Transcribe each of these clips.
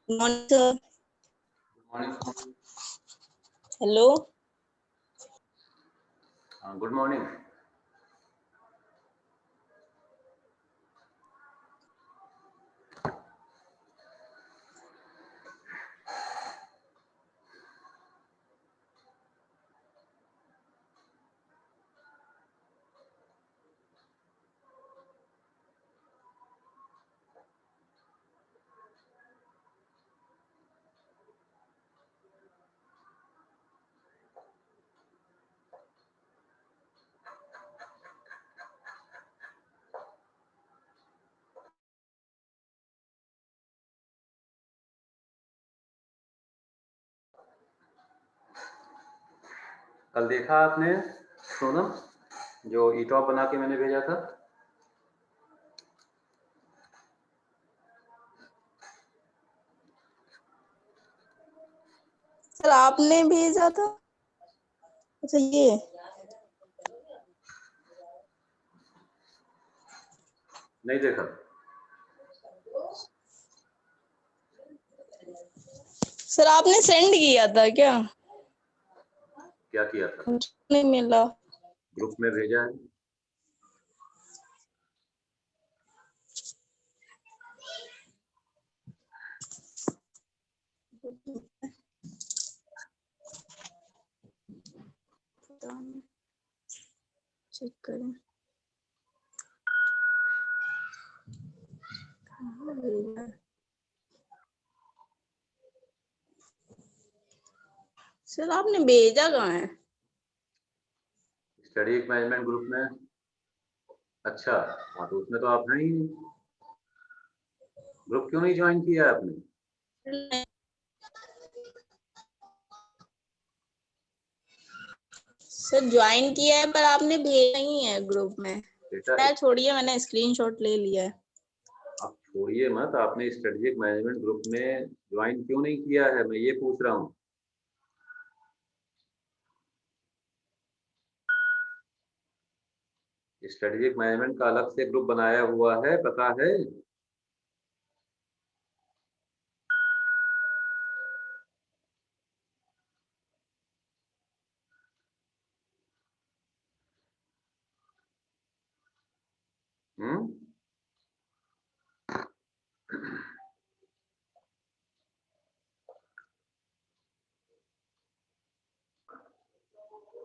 Morning, sir. Morning. Hello. Good morning. कल देखा आपने सोनम जो ई-टॉप बना के मैंने भेजा था? सर आपने भेजा था? अच्छा ये नहीं देखा? सर आपने सेंड किया था क्या? क्या किया था? नहीं मिला। ग्रुप में भेजा है। चेक करें। सर आपने भेजा कहाँ है? स्टडी मैनेजमेंट ग्रुप में। अच्छा हाँ, तो उसमें तो आप हैं ही नहीं। ग्रुप क्यों नहीं ज्वाइन किया है आपने? सर ज्वाइन किया है पर आपने भेजा नहीं है ग्रुप में। बेटा छोड़िए, मैंने स्क्रीनशॉट ले लिया है। आप छोड़िए मत, आपने स्ट्रेटेजिक मैनेजमेंट ग्रुप में ज्वाइन क्यों नहीं किया है, मैं ये पूछ रहा हूँ। स्ट्रेटेजिक मैनेजमेंट का अलग से ग्रुप बनाया हुआ है, पता है?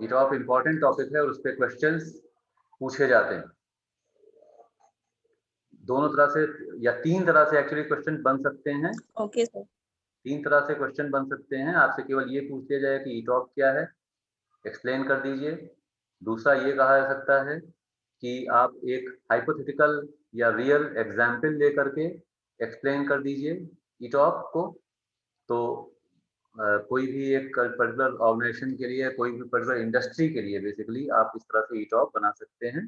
ये टॉप इम्पोर्टेंट टॉपिक है और उस पर क्वेश्चंस पूछे जाते हैं। दोनों तरह से या तीन तरह से एक्चुअली क्वेश्चन बन सकते हैं। Okay sir. तीन तरह से क्वेश्चन बन सकते हैं। आपसे केवल ये पूछ लिया जाए कि ई टॉप क्या है, एक्सप्लेन कर दीजिए। दूसरा ये कहा जा सकता है कि आप एक हाइपोथेटिकल या रियल एग्जाम्पल लेकर के एक्सप्लेन कर दीजिए ई टॉप को। तो कोई भी एक पर्टिकुलर ऑर्गेनाइजेशन के लिए, कोई भी पर्टिकुलर इंडस्ट्री के लिए बेसिकली आप इस तरह से ई टॉप बना सकते हैं।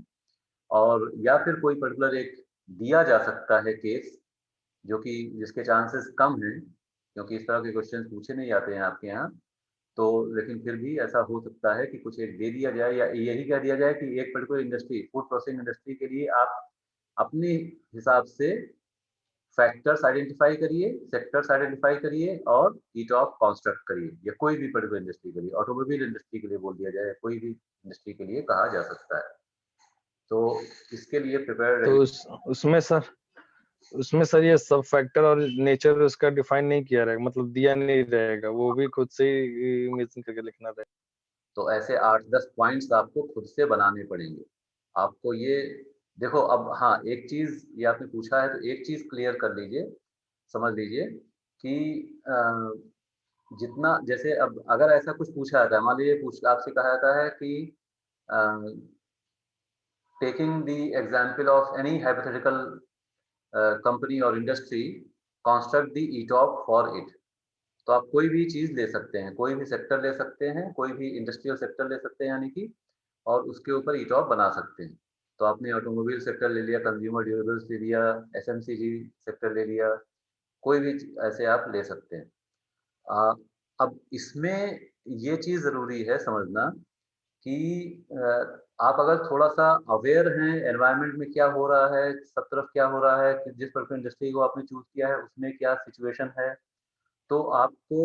और या फिर कोई पर्टिकुलर एक दिया जा सकता है केस जो कि जिसके चांसेस कम हैं, क्योंकि इस तरह के क्वेश्चन पूछे नहीं जाते हैं आपके यहाँ। तो लेकिन फिर भी ऐसा हो सकता है कि कुछ एक दे दिया जाए या यही कह दिया जाए कि एक particular industry, food processing industry के लिए आप अपने हिसाब से फैक्टर्स आइडेंटिफाई करिए, सेक्टर्स आइडेंटिफाई करिए और ई टॉप कॉन्स्ट्रक्ट करिए। या कोई भी पर्टिकुलर इंडस्ट्री के लिए, ऑटोमोबाइल इंडस्ट्री के लिए बोल दिया जाए, कोई भी इंडस्ट्री के लिए कहा जा सकता है। तो इसके लिए प्रिपेयर तो उसमें सर ये सब फैक्टर और नेचर उसका डिफाइन नहीं किया रहेगा, मतलब दिया नहीं रहेगा, वो भी खुद से ही इमेजिन करके लिखना रहेगा। तो ऐसे 8-10 पॉइंट्स आपको खुद से बनाने पड़ेंगे। आपको ये देखो, अब हाँ एक चीज ये आपने पूछा है तो एक चीज क्लियर कर लीजिए, समझ लीजिए कि जितना जैसे अब अगर ऐसा कुछ पूछा जाता है, मान लीजिए आपसे कहा जाता है कि taking the example of any hypothetical company or industry, construct the ETOP for it। तो आप कोई भी चीज ले सकते हैं, कोई भी सेक्टर ले सकते हैं, कोई भी इंडस्ट्रियल सेक्टर ले सकते हैं यानी कि, और उसके ऊपर ETOP बना सकते हैं। तो आपने ऑटोमोबाइल सेक्टर ले लिया, कंज्यूमर ड्यूरेबल्स ले लिया, एफएमसीजी सेक्टर ले लिया, कोई भी ऐसे आप ले सकते हैं। अब इसमें ये चीज जरूरी है समझना कि आप अगर थोड़ा-सा अवेयर हैं एनवायरनमेंट में क्या हो रहा है, सब तरफ क्या हो रहा है, कि जिस पर्टिकुलर इंडस्ट्री को आपने चूज़ किया है उसमें क्या सिचुएशन है, तो आपको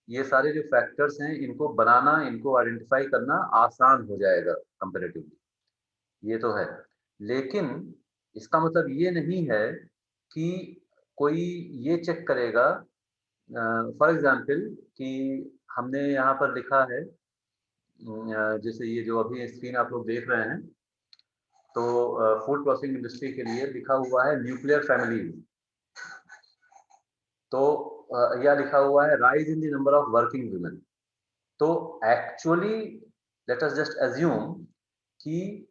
ये सारे जो फैक्टर्स हैं इनको बनाना, इनको आइडेंटिफाई करना आसान हो जाएगा कंपैरेटिवली, ये तो है। लेकिन इसका मतलब ये नहीं है कि कोई ये चेक करेगा, फॉर एग्जांपल कि हमने यहाँ पर लिखा है, जैसे ये जो अभी स्क्रीन आप लोग देख रहे हैं, तो फूड प्रोसेसिंग इंडस्ट्री के लिए लिखा हुआ है न्यूक्लियर फैमिलीज, तो यह लिखा हुआ है rise in the number of working women. तो actually let us just assume कि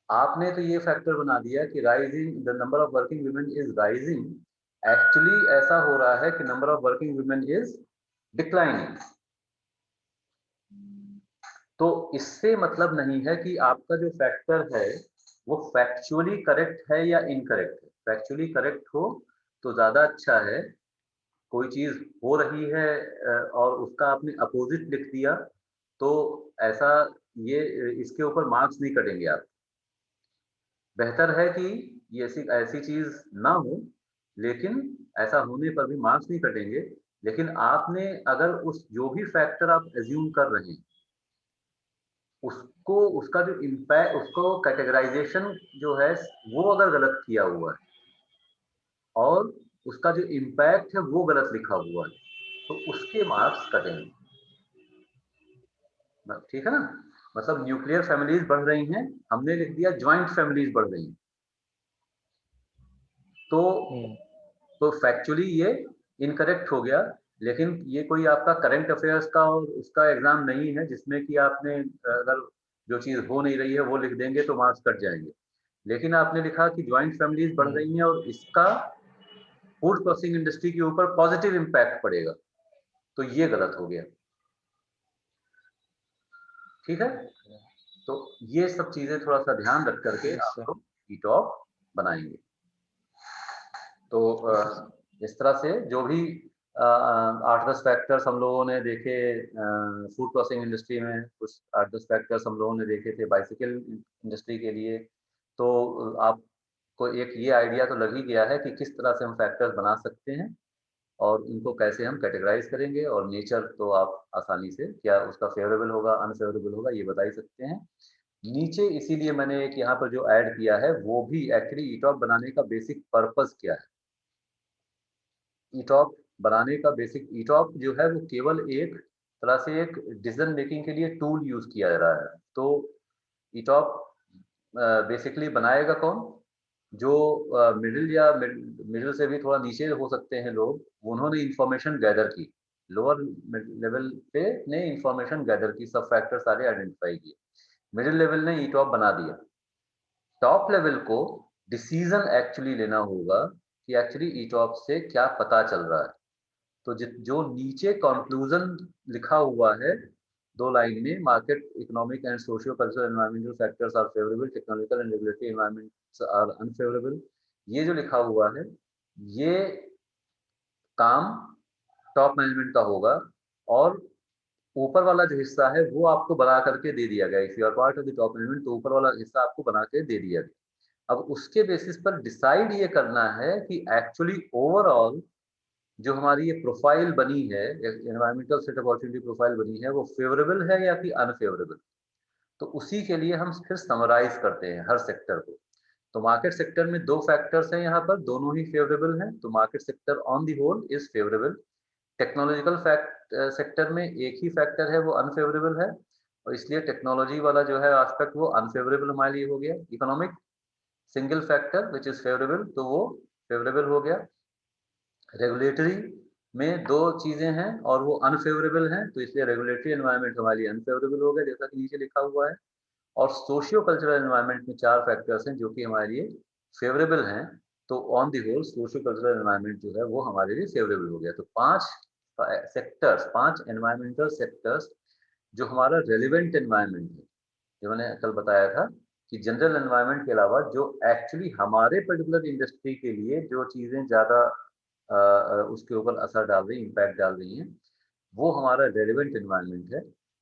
आपने तो ये फैक्टर बना दिया कि rising the number of working women is rising, actually ऐसा हो रहा है कि number of working women is declining. तो इससे मतलब नहीं है कि आपका जो फैक्टर है वो फैक्चुअली करेक्ट है या इनकरेक्ट है। फैक्चुअली करेक्ट हो तो ज्यादा अच्छा है। कोई चीज हो रही है और उसका आपने अपोजिट लिख दिया, तो ऐसा ये इसके ऊपर मार्क्स नहीं कटेंगे आप। बेहतर है कि ये ऐसी ऐसी चीज ना हो, लेकिन ऐसा होने पर भी मार्क्स नहीं कटेंगे। लेकिन आपने अगर उस जो भी फैक्टर आप एज्यूम कर रहे हैं उसको, उसका जो इम्पैक्ट, उसको कैटेगराइजेशन जो है वो अगर गलत किया हुआ है और उसका जो इम्पैक्ट है वो गलत लिखा हुआ है, तो उसके मार्क्स कटेंगे। ठीक है ना? मतलब न्यूक्लियर फैमिलीज बढ़ रही हैं, हमने लिख दिया ज्वाइंट फैमिलीज बढ़ रही हैं, तो फैक्चुअली ये इनकरेक्ट हो गया। लेकिन ये कोई आपका करंट अफेयर्स का और उसका एग्जाम नहीं है जिसमें कि आपने अगर जो चीज हो नहीं रही है वो लिख देंगे तो मार्क्स कट जाएंगे। लेकिन आपने लिखा कि ज्वाइंट फैमिलीज बढ़ रही हैं और इसका फूड प्रोसेसिंग इंडस्ट्री के ऊपर पॉजिटिव इम्पैक्ट पड़ेगा, तो ये गलत हो गया। ठीक है? तो ये सब चीजें थोड़ा सा ध्यान रख करके आप लोग ईटॉप बनाएंगे। तो इस तरह से जो भी 8-10 फैक्टर्स हम लोगों ने देखे फूड प्रोसेसिंग इंडस्ट्री में, कुछ 8-10 फैक्टर्स हम लोगों ने देखे थे बाइसिकल इंडस्ट्री के लिए, तो आपको एक ये आइडिया तो लग ही गया है कि किस तरह से हम फैक्टर्स बना सकते हैं और इनको कैसे हम कैटेगराइज करेंगे। और नेचर तो आप आसानी से क्या उसका फेवरेबल होगा अनफेवरेबल होगा ये बता ही सकते हैं। नीचे इसीलिए मैंने एक यहाँ पर जो ऐड किया है वो भी एक्चुअली ईटॉप बनाने का बेसिक पर्पस क्या है। ईटॉप बनाने का बेसिक, ईटॉप जो है वो केवल एक तरह से एक डिसीजन मेकिंग के लिए टूल यूज किया जा रहा है। तो ईटॉप बेसिकली बनाएगा कौन? जो मिडिल या मिडिल से भी थोड़ा नीचे हो सकते हैं लोग, उन्होंने इंफॉर्मेशन गैदर की, लोअर लेवल पे ने इंफॉर्मेशन गैदर की, सब फैक्टर सारे आइडेंटिफाई किए, मिडिल लेवल ने ईटॉप बना दिया। टॉप लेवल को डिसीजन एक्चुअली लेना होगा कि एक्चुअली ईटॉप से क्या पता चल रहा है। तो जो नीचे कंक्लूजन लिखा हुआ है 2 लाइन में, market economic and socio cultural environmental factors are favourable, technological and regulatory environments are unfavourable, ये जो लिखा हुआ है ये काम टॉप मैनेजमेंट का होगा। और ऊपर वाला जो हिस्सा है वो आपको बना करके दे दिया गया, if you are part of the top management, तो ऊपर वाला हिस्सा आपको बना के दे दिया गया। अब उसके बेसिस पर डिसाइड ये करना है कि एक्चुअली ओवरऑल जो हमारी ये प्रोफाइल बनी है, एनवायरमेंटल सेट अपॉर्चुनिटी प्रोफाइल बनी है, वो फेवरेबल है या कि अनफेवरेबल। तो उसी के लिए हम फिर समराइज करते हैं हर सेक्टर को। तो मार्केट सेक्टर में 2 फैक्टर्स हैं यहाँ पर, दोनों ही फेवरेबल हैं, तो market sector on the whole is favourable. Technological sector में एक ही फैक्टर है वो अनफेवरेबल है, और इसलिए टेक्नोलॉजी वाला जो है एस्पेक्ट वो अनफेवरेबल हमारे लिए हो गया। Economic single factor which is favourable, तो वो फेवरेबल हो गया। रेगुलेटरी में 2 चीजें हैं और वो अनफेवरेबल हैं, तो इसलिए रेगुलेटरी एनवायरनमेंट हमारे लिए अनफेवरेबल हो गया जैसा कि नीचे लिखा हुआ है। और सोशियो कल्चरल एनवायरनमेंट में 4 फैक्टर्स हैं जो कि हमारे लिए फेवरेबल हैं। तो on the whole socio cultural environment जो है वो हमारे लिए फेवरेबल हो गया। तो 5 सेक्टर्स, 5 एनवायरमेंटल सेक्टर्स जो हमारा रेलिवेंट एनवायरनमेंट है, जो मैंने कल बताया था कि जनरल एनवायरनमेंट के अलावा जो एक्चुअली हमारे पर्टिकुलर इंडस्ट्री के लिए जो चीजें ज्यादा उसके ऊपर असर डाल रही, इम्पैक्ट डाल रही हैं, वो हमारा रेलिवेंट एनवायरनमेंट है।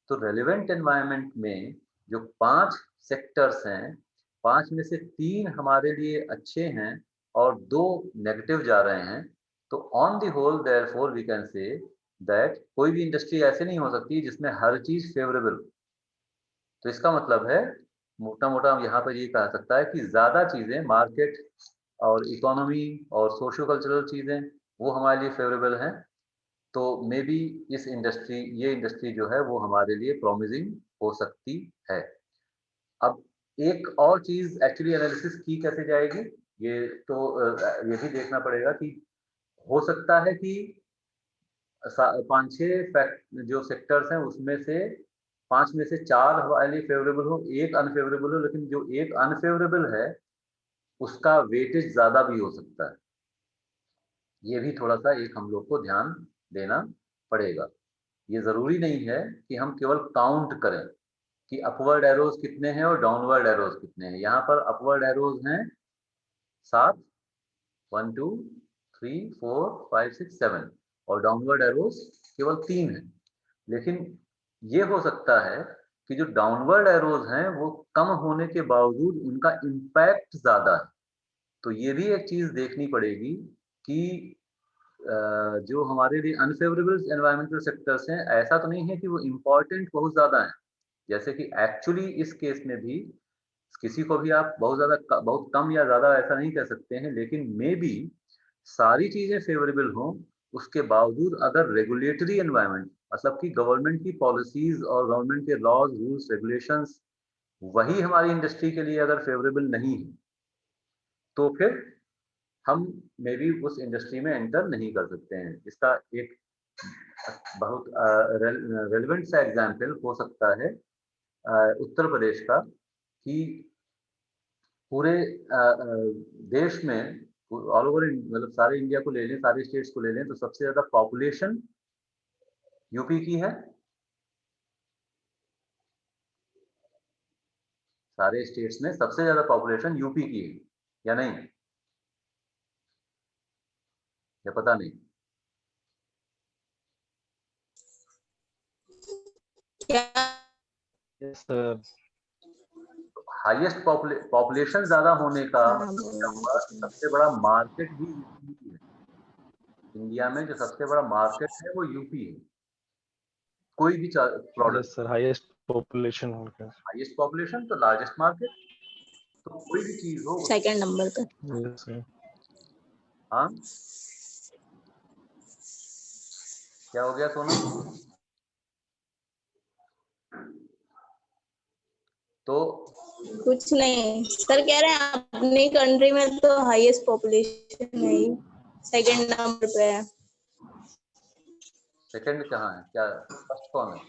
तो रेलिवेंट एनवायरनमेंट में जो 5 सेक्टर्स हैं, 5 में से 3 हमारे लिए अच्छे हैं और 2 नेगेटिव जा रहे हैं, तो on the whole therefore we can say that कोई भी इंडस्ट्री ऐसे नहीं हो सकती जिसमें हर चीज फेवरेबल। तो इसका मतलब है मोटा मोटा हम यहाँ पर ये कह सकता है कि ज्यादा चीजें मार्केट और इकोनॉमी और सोशो कल्चरल चीजें वो हमारे लिए फेवरेबल हैं। तो मे बी ये इंडस्ट्री जो है वो हमारे लिए प्रॉमिसिंग हो सकती है। अब एक और चीज एक्चुअली एनालिसिस की कैसे जाएगी, ये तो ये भी देखना पड़ेगा कि हो सकता है कि 5-6 जो सेक्टर्स हैं उसमें से 5 में से 4 हमारे फेवरेबल हो, एक अनफेवरेबल हो, लेकिन जो एक अनफेवरेबल है उसका वेटेज ज्यादा भी हो सकता है। ये भी थोड़ा सा एक हम लोग को ध्यान देना पड़ेगा। ये जरूरी नहीं है कि हम केवल काउंट करें कि अपवर्ड एरोज कितने हैं और डाउनवर्ड एरोज कितने हैं। यहाँ पर अपवर्ड एरोज हैं 7, 1 2 3 4 5 6 7 और डाउनवर्ड एरोज केवल 3 हैं। लेकिन ये हो सकता है कि जो डाउनवर्ड एरोज हैं वो कम होने के बावजूद उनका इम्पैक्ट ज्यादा है। तो ये भी एक चीज देखनी पड़ेगी कि जो हमारे लिए अनफेवरेबल एनवायरमेंटल सेक्टर्स हैं, ऐसा तो नहीं है कि वो इम्पोर्टेंट बहुत ज्यादा है। जैसे कि एक्चुअली इस केस में भी किसी को भी आप बहुत कम या ज्यादा ऐसा नहीं कह सकते हैं, लेकिन मे बी सारी चीजें फेवरेबल हों उसके बावजूद अगर रेगुलेटरी एनवायरनमेंट मतलब कि गवर्नमेंट की पॉलिसीज और गवर्नमेंट के लॉज रूल्स रेगुलेशंस वही हमारी इंडस्ट्री के लिए अगर फेवरेबल नहीं है तो फिर हम मे बी उस इंडस्ट्री में एंटर नहीं कर सकते हैं। इसका एक बहुत रेलिवेंट सा एग्जाम्पल हो सकता है उत्तर प्रदेश का कि पूरे देश में ऑल ओवर मतलब सारे इंडिया को ले लें, सारे स्टेट्स को ले लें तो सबसे ज्यादा पॉपुलेशन यूपी की है। सारे स्टेट्स में सबसे ज्यादा पॉपुलेशन यूपी की है या नहीं, या पता नहीं? क्या? Yes sir. हाईएस्ट पॉपुलेशन ज्यादा होने का हाँ, क्या बोलना हुआ, कुछ नहीं। सबसे बड़ा मार्केट भी यूपी है। इंडिया में जो सबसे बड़ा मार्केट है वो यूपी है। कोई भी product, yes sir, highest population होगा। हाईएस्ट पॉपुलेशन तो लार्जेस्ट मार्केट, तो कोई भी चीज हो सेकंड नंबर पे। Yes sir. हाँ क्या हो गया सोनम? तो कुछ नहीं सर, कह रहे हैं अपनी कंट्री में तो हाईएस्ट पॉपुलेशन है ही, सेकंड नंबर पे है। सेकंड कहाँ है, क्या फर्स्ट कौन है?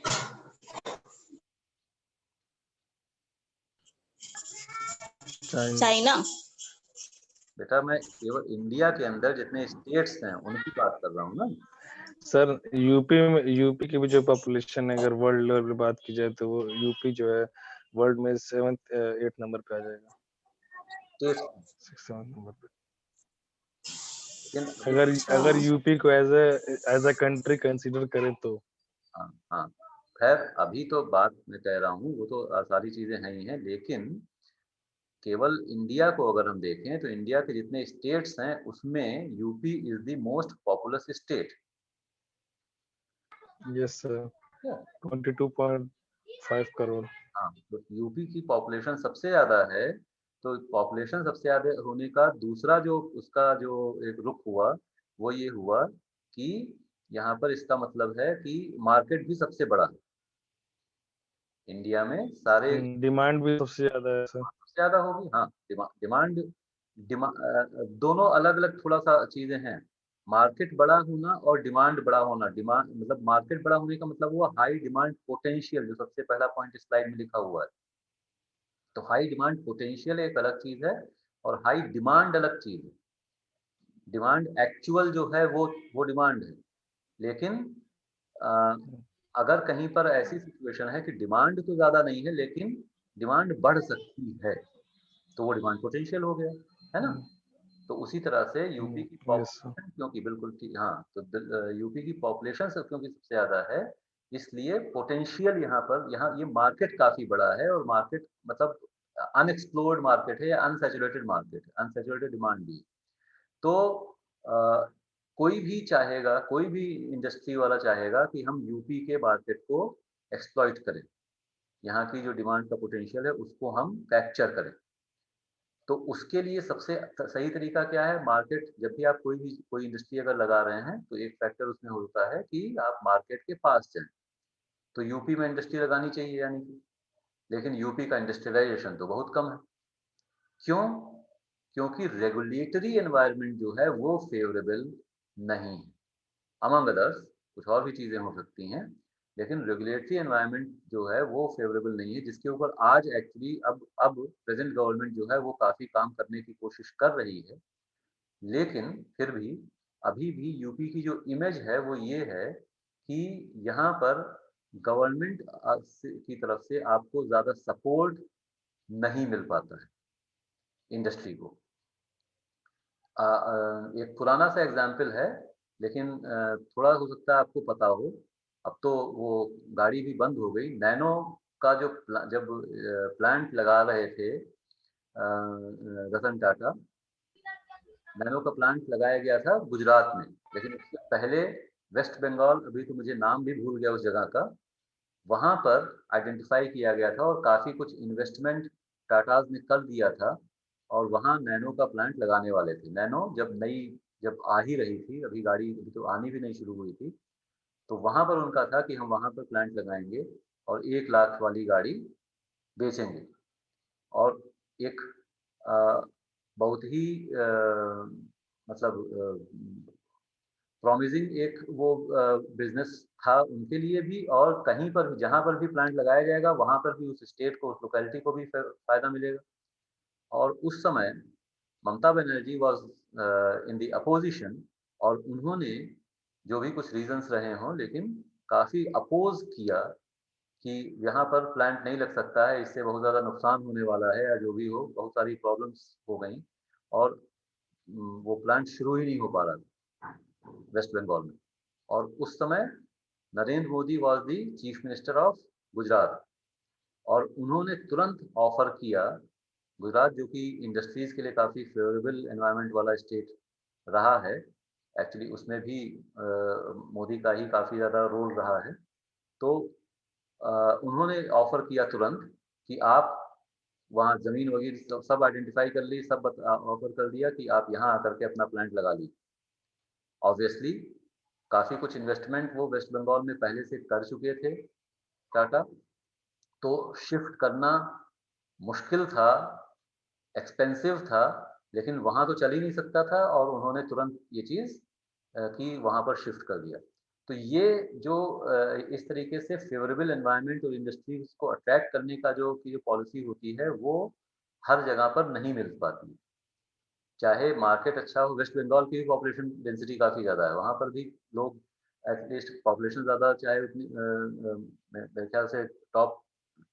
चाइना। बेटा मैं केवल इंडिया के अंदर जितने स्टेट्स हैं उनकी बात कर रहा हूँ ना सर। यूपी की भी जो पॉपुलेशन है, अगर वर्ल्ड लेवल पे बात की जाए तो वो यूपी जो है वर्ल्ड में 8 नंबर पे आ जाएगा, स्टेट्स। 6-7 नंबर पे। लेकिन अगर यूपी को एज अ कंट्री कंसीडर करें तो। हाँ हाँ, खैर अभी तो बात मैं कह रहा हूँ वो तो सारी चीजें हैं ही हैं, लेकिन केवल इंडिया को अगर हम देखें तो इंडिया के जितने स्टेट्स हैं उसमें UP is the most populous state. Yes sir, 22.5 crore. हाँ, तो यूपी की पॉपुलेशन सबसे ज्यादा है। तो पॉपुलेशन सबसे ज्यादा होने का दूसरा जो उसका जो एक रुख हुआ वो ये हुआ कि यहाँ पर इसका मतलब है कि मार्केट भी सबसे बड़ा है इंडिया में। सारे डिमांड भी सबसे ज्यादा है सर। सबसे ज्यादा होगी। हाँ, डिमांड दोनों अलग अलग थोड़ा सा चीजें हैं। मार्केट बड़ा होना और डिमांड बड़ा होना, डिमांड मतलब मार्केट बड़ा होने का मतलब हुआ हाई डिमांड पोटेंशियल, जो सबसे पहला पॉइंट स्लाइड में लिखा हुआ है। तो हाई डिमांड पोटेंशियल एक अलग चीज है और हाई डिमांड अलग चीज है। डिमांड एक्चुअल जो है वो डिमांड है, लेकिन अ, अगर कहीं पर ऐसी सिचुएशन है कि डिमांड तो ज्यादा नहीं है लेकिन डिमांड बढ़ सकती है तो वो डिमांड पोटेंशियल हो गया, है ना। तो उसी तरह से यूपी की यस सर। पॉपुलेशन क्योंकि बिल्कुल ठीक, हाँ, तो यूपी की पॉपुलेशन सब क्योंकि सबसे ज्यादा है इसलिए पोटेंशियल यहाँ ये मार्केट काफी बड़ा है। और मार्केट मतलब अनएक्सप्लोर्ड मार्केट है या अनसैचुरेटेड मार्केट है, अनसैचुरेटेड डिमांड भी। तो कोई भी चाहेगा, कोई भी इंडस्ट्री वाला चाहेगा कि हम यूपी के मार्केट को एक्सप्लॉइट करें, यहाँ की जो डिमांड का पोटेंशियल है उसको हम कैप्चर करें। तो उसके लिए सबसे सही तरीका क्या है? मार्केट, जब भी आप कोई इंडस्ट्री अगर लगा रहे हैं तो एक फैक्टर उसमें होता है कि आप मार्केट के पास जाएं। तो यूपी में इंडस्ट्री लगानी चाहिए यानी कि, लेकिन यूपी का इंडस्ट्रियलाइजेशन तो बहुत कम है। क्यों? क्योंकि रेगुलेटरी एनवायरनमेंट जो है वो फेवरेबल नहीं है। अमंग अदर्स कुछ और भी चीजें हो सकती हैं, लेकिन रेगुलेटरी एनवायरनमेंट जो है वो फेवरेबल नहीं है, जिसके ऊपर आज एक्चुअली अब प्रेजेंट गवर्नमेंट जो है वो काफी काम करने की कोशिश कर रही है। लेकिन फिर भी अभी भी यूपी की जो इमेज है वो ये है कि यहाँ पर गवर्नमेंट की तरफ से आपको ज्यादा सपोर्ट नहीं मिल पाता है इंडस्ट्री को। एक पुराना सा एग्जाम्पल है, लेकिन थोड़ा हो सकता है आपको पता हो। अब तो वो गाड़ी भी बंद हो गई। नैनो का जो जब प्लांट लगा रहे थे रतन टाटा, नैनो का प्लांट लगाया गया था गुजरात में, लेकिन उससे पहले वेस्ट बंगाल, अभी तो मुझे नाम भी भूल गया उस जगह का, वहां पर आइडेंटिफाई किया गया था और काफी कुछ इन्वेस्टमेंट टाटाज ने कर दिया था और वहाँ नैनो का प्लांट लगाने वाले थे। नैनो जब आ ही रही थी, अभी गाड़ी अभी तो आनी भी नहीं शुरू हुई थी, तो वहाँ पर उनका था कि हम वहाँ पर प्लांट लगाएंगे और 1 लाख वाली गाड़ी बेचेंगे। और एक अ, बहुत ही मतलब प्रॉमिजिंग एक वो बिजनेस था उनके लिए भी, और कहीं पर भी जहाँ पर भी प्लांट लगाया जाएगा वहाँ पर भी उस स्टेट को, उस लोकेलिटी को भी फायदा मिलेगा। और उस समय Mamata Banerjee was in the opposition, और उन्होंने जो भी कुछ रीजंस रहे हों, लेकिन काफ़ी अपोज किया कि यहाँ पर प्लांट नहीं लग सकता है, इससे बहुत ज़्यादा नुकसान होने वाला है, या जो भी हो, बहुत सारी प्रॉब्लम्स हो गई और वो प्लांट शुरू ही नहीं हो पा रहा था वेस्ट बंगाल में। और उस समय Narendra Modi was the chief minister of Gujarat, और उन्होंने तुरंत ऑफर किया, गुजरात जो कि इंडस्ट्रीज के लिए काफ़ी फेवरेबल एनवायरनमेंट वाला स्टेट रहा है, एक्चुअली उसमें भी मोदी का ही काफ़ी ज़्यादा रोल रहा है। तो उन्होंने ऑफर किया तुरंत कि आप वहाँ ज़मीन वगैरह सब आइडेंटिफाई कर ली, सब ऑफर कर दिया कि आप यहाँ आकर के अपना प्लांट लगा लीजिए। ऑब्वियसली काफ़ी कुछ इन्वेस्टमेंट वो वेस्ट बंगाल में पहले से कर चुके थे टाटा, तो शिफ्ट करना मुश्किल था, एक्सपेंसिव था, लेकिन वहाँ तो चल ही नहीं सकता था, और उन्होंने तुरंत ये चीज़ कि वहाँ पर शिफ्ट कर दिया। तो ये जो इस तरीके से फेवरेबल एनवायरनमेंट और इंडस्ट्रीज को अट्रैक्ट करने का जो की पॉलिसी होती है वो हर जगह पर नहीं मिल पाती। चाहे मार्केट अच्छा हो, वेस्ट बंगाल की भी पॉपुलेशन डेंसिटी काफ़ी ज़्यादा है, वहाँ पर भी लोग एटलीस्ट पॉपुलेशन ज़्यादा, चाहे उतनी मेरे ख्याल से टॉप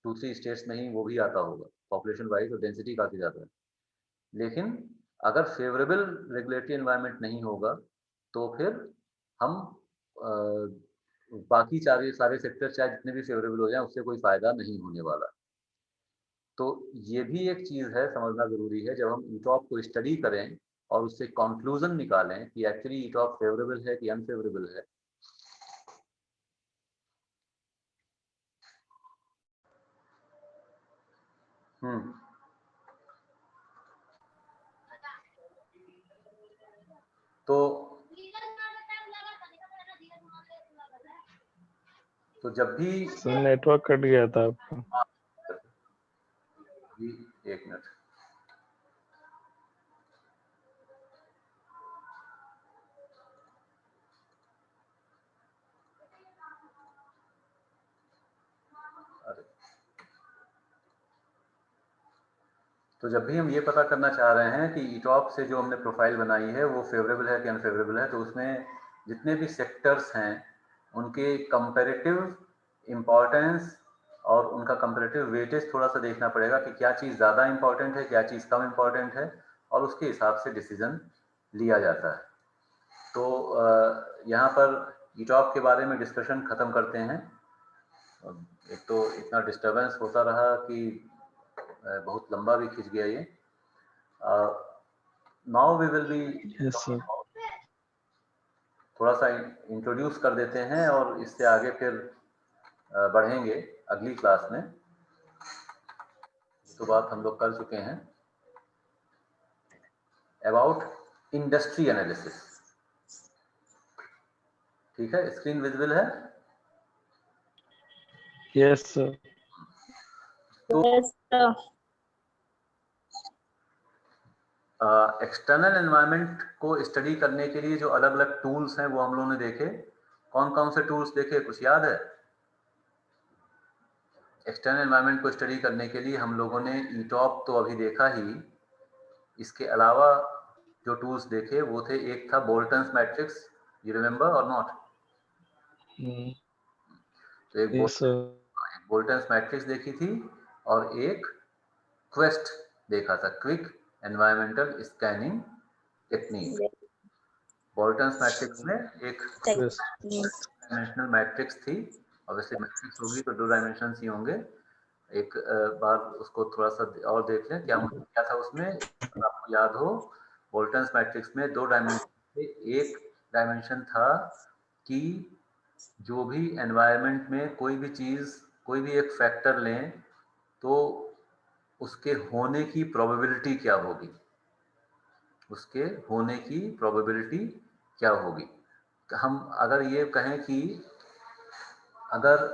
2-3 स्टेट्स में ही वो भी आता होगा पॉपुलेशन वाइज, और डेंसिटी काफ़ी ज़्यादा है। लेकिन अगर फेवरेबल रेगुलेटरी एनवायरनमेंट नहीं होगा तो फिर हम अ, बाकी सारे सेक्टर चाहे जितने भी फेवरेबल हो जाएं उससे कोई फ़ायदा नहीं होने वाला। तो ये भी एक चीज़ है, समझना ज़रूरी है, जब हम ईटॉप को स्टडी करें और उससे कंक्लूजन निकालें कि एक्चुअली ईटॉप फेवरेबल है कि अनफेवरेबल है। हम्म। तो जब भी सर नेटवर्क कट गया था आपका। एक मिनट, तो जब भी हम ये पता करना चाह रहे हैं कि ईटॉप से जो हमने प्रोफाइल बनाई है वो फेवरेबल है कि अनफेवरेबल है, तो उसमें जितने भी सेक्टर्स हैं उनके कंपैरेटिव इम्पोर्टेंस और उनका कंपैरेटिव वेटेज थोड़ा सा देखना पड़ेगा कि क्या चीज़ ज़्यादा इम्पोर्टेंट है, क्या चीज़ कम इम्पोर्टेंट है, और उसके हिसाब से डिसीजन लिया जाता है। तो यहाँ पर ईटॉप के बारे में डिस्कशन ख़त्म करते हैं। एक तो इतना डिस्टर्बेंस होता रहा कि बहुत लंबा भी खिंच गया ये। Now we will be yes sir. थोड़ा सा इंट्रोड्यूस कर देते हैं और इससे आगे फिर बढ़ेंगे अगली क्लास में। तो बात हम लोग कर चुके हैं अबाउट इंडस्ट्री एनालिसिस। ठीक है, स्क्रीन विजिबल है? Yes sir. तो Yes, sir. एक्सटर्नल एनवायरनमेंट को स्टडी करने के लिए जो अलग अलग टूल्स हैं वो हम लोगों ने देखे। कौन कौन से टूल्स देखे, कुछ याद है? एक्सटर्नल एनवायरनमेंट को स्टडी करने के लिए हम लोगों ने ईटॉप तो अभी देखा ही, इसके अलावा जो टूल्स देखे वो थे, एक था बोल्टन्स मैट्रिक्स, यू रिमेम्बर और नॉट? तो एक यस सर। बोल्टन्स मैट्रिक्स देखी थी और एक क्वेस्ट देखा था, quick environmental scanning technique. Boltons matrix में एक यस डायमेंशनल मैट्रिक्स थी, ऑब्वियसली मैट्रिक्स होगी तो 2 डायमेंशन ही होंगे। एक बार उसको थोड़ा सा और देख लें, क्या था उसमें, अगर आपको याद हो, बोल्टन्स मैट्रिक्स में 2 डायमेंशन थे। एक डायमेंशन था कि जो भी एनवायरनमेंट में कोई भी चीज, कोई भी एक फैक्टर लें तो उसके होने की प्रोबेबिलिटी क्या होगी, उसके होने की प्रोबेबिलिटी क्या होगी। हम अगर ये कहें कि अगर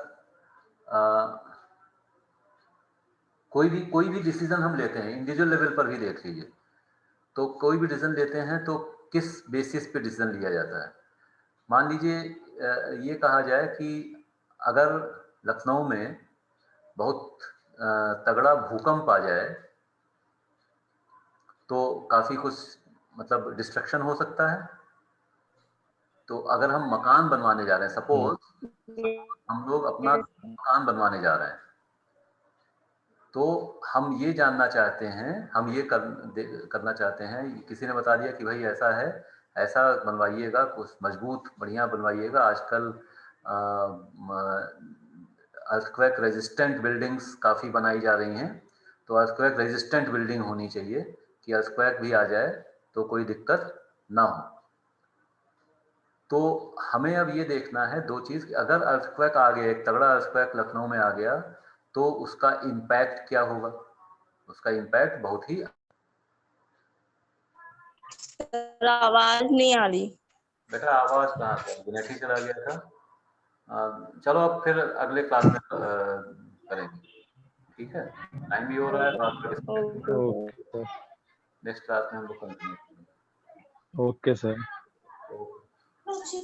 कोई भी डिसीजन हम लेते हैं, इंडिविजुअल लेवल पर भी देख लीजिए, तो कोई भी डिसीजन लेते हैं तो किस बेसिस पे डिसीजन लिया जाता है। मान लीजिए ये कहा जाए कि अगर लखनऊ में बहुत तगड़ा भूकंप आ जाए तो काफी कुछ मतलब डिस्ट्रक्शन हो सकता है। तो अगर हम मकान बनवाने जा रहे हैं, सपोज हम लोग अपना मकान बनवाने जा रहे हैं, तो हम ये जानना चाहते हैं, हम ये करना चाहते हैं, किसी ने बता दिया कि भाई ऐसा है, ऐसा बनवाइएगा, कुछ मजबूत बढ़िया बनवाइएगा। आजकल अर्थक्वेक रेजिस्टेंट बिल्डिंग्स काफ़ी बनाई जा रही हैं, तो अर्थक्वेक रेजिस्टेंट बिल्डिंग होनी चाहिए कि अर्थक्वेक भी आ जाए तो कोई दिक्कत ना हो। तो हमें अब ये देखना है 2 चीज़ कि अगर अर्थक्वेक आ गया, एक तगड़ा अर्थक्वेक लखनऊ में आ गया, तो उसका इम्पैक्ट क्या होगा। उसका इम्पैक्ट बहुत ही, आवाज नहीं आ रही। बेटा आवाज कहाँ से, नेट ही चला गया था। चलो अब फिर अगले क्लास में करेंगे, ठीक है? टाइम भी हो रहा है तो आपका डिस्कनेक्ट, ओके नेक्स्ट क्लास में हम लोग कंटिन्यू करेंगे। Okay sir, okay.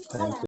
Thank you.